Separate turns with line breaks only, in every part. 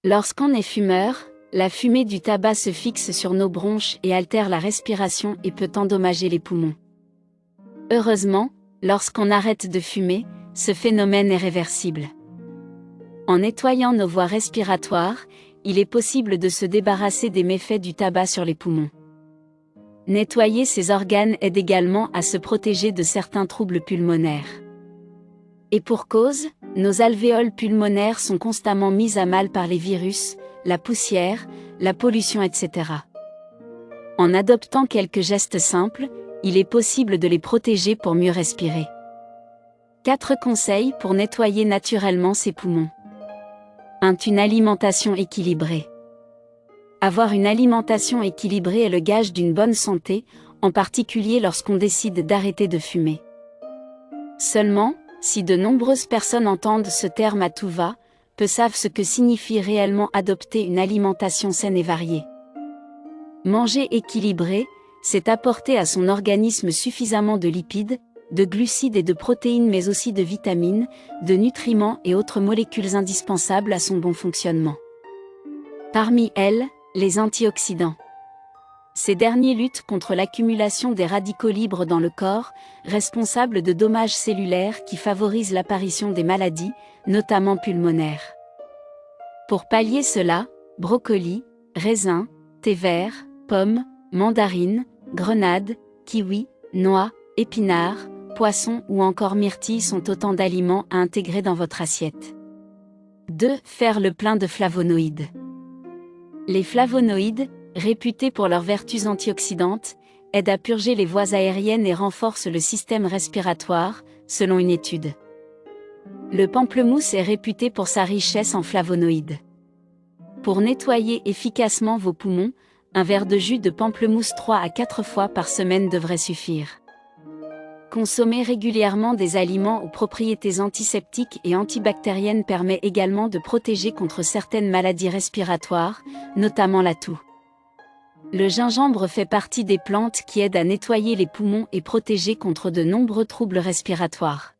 Lorsqu'on est fumeur, la fumée du tabac se fixe sur nos bronches et altère la respiration et peut endommager les poumons. Heureusement, lorsqu'on arrête de fumer, ce phénomène est réversible. En nettoyant nos voies respiratoires, il est possible de se débarrasser des méfaits du tabac sur les poumons. Nettoyer ces organes aide également à se protéger de certains troubles pulmonaires. Et pour cause, nos alvéoles pulmonaires sont constamment mises à mal par les virus, la poussière, la pollution, etc. En adoptant quelques gestes simples, il est possible de les protéger pour mieux respirer. 4 conseils pour nettoyer naturellement ses poumons. 1. Une alimentation équilibrée. Avoir une alimentation équilibrée est le gage d'une bonne santé, en particulier lorsqu'on décide d'arrêter de fumer. Seulement, si de nombreuses personnes entendent ce terme à tout va, peu savent ce que signifie réellement adopter une alimentation saine et variée. Manger équilibré, c'est apporter à son organisme suffisamment de lipides, de glucides et de protéines mais aussi de vitamines, de nutriments et autres molécules indispensables à son bon fonctionnement. Parmi elles, les antioxydants. Ces derniers luttent contre l'accumulation des radicaux libres dans le corps, responsables de dommages cellulaires qui favorisent l'apparition des maladies, notamment pulmonaires. Pour pallier cela, brocoli, raisin, thé vert, pommes, mandarines, grenades, kiwis, noix, épinards, poissons ou encore myrtilles sont autant d'aliments à intégrer dans votre assiette. 2. Faire le plein de flavonoïdes. Les flavonoïdes, réputés pour leurs vertus antioxydantes, aident à purger les voies aériennes et renforcent le système respiratoire, selon une étude. Le pamplemousse est réputé pour sa richesse en flavonoïdes. Pour nettoyer efficacement vos poumons, un verre de jus de pamplemousse 3 à 4 fois par semaine devrait suffire. Consommer régulièrement des aliments aux propriétés antiseptiques et antibactériennes permet également de protéger contre certaines maladies respiratoires, notamment la toux. Le gingembre fait partie des plantes qui aident à nettoyer les poumons et protéger contre de nombreux troubles respiratoires.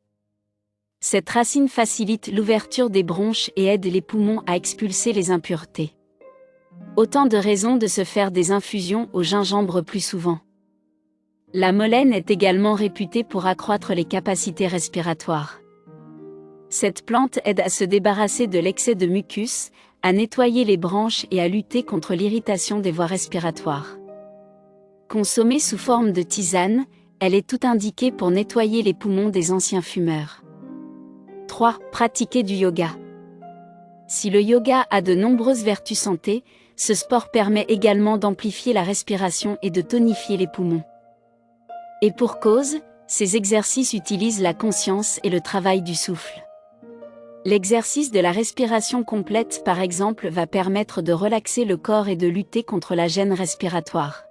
Cette racine facilite l'ouverture des bronches et aide les poumons à expulser les impuretés. Autant de raisons de se faire des infusions au gingembre plus souvent. La molène est également réputée pour accroître les capacités respiratoires. Cette plante aide à se débarrasser de l'excès de mucus, à nettoyer les branches et à lutter contre l'irritation des voies respiratoires. Consommée sous forme de tisane, elle est tout indiquée pour nettoyer les poumons des anciens fumeurs. 3. Pratiquer du yoga. Si le yoga a de nombreuses vertus santé, ce sport permet également d'amplifier la respiration et de tonifier les poumons. Et pour cause, ces exercices utilisent la conscience et le travail du souffle. L'exercice de la respiration complète par exemple va permettre de relaxer le corps et de lutter contre la gêne respiratoire.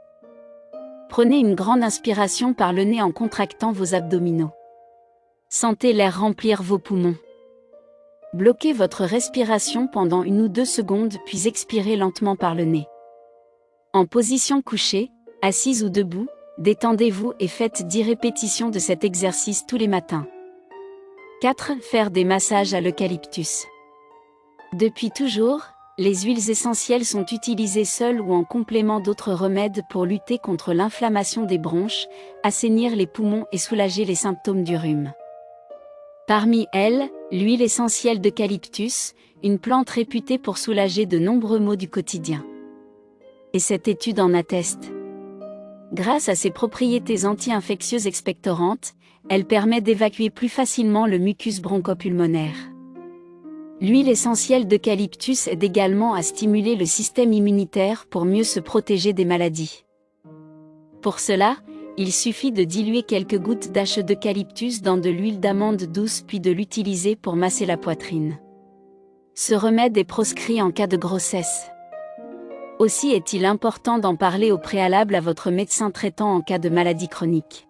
Prenez une grande inspiration par le nez en contractant vos abdominaux. Sentez l'air remplir vos poumons. Bloquez votre respiration pendant 1 ou 2 secondes puis expirez lentement par le nez. En position couchée, assise ou debout, détendez-vous et faites 10 répétitions de cet exercice tous les matins. 4. Faire des massages à l'eucalyptus. Depuis toujours, les huiles essentielles sont utilisées seules ou en complément d'autres remèdes pour lutter contre l'inflammation des bronches, assainir les poumons et soulager les symptômes du rhume. Parmi elles, l'huile essentielle d'eucalyptus, une plante réputée pour soulager de nombreux maux du quotidien. Et cette étude en atteste. Grâce à ses propriétés anti-infectieuses expectorantes, elle permet d'évacuer plus facilement le mucus bronchopulmonaire. L'huile essentielle d'eucalyptus aide également à stimuler le système immunitaire pour mieux se protéger des maladies. Pour cela, il suffit de diluer quelques gouttes d'ache d'eucalyptus dans de l'huile d'amande douce puis de l'utiliser pour masser la poitrine. Ce remède est proscrit en cas de grossesse. Aussi est-il important d'en parler au préalable à votre médecin traitant en cas de maladie chronique.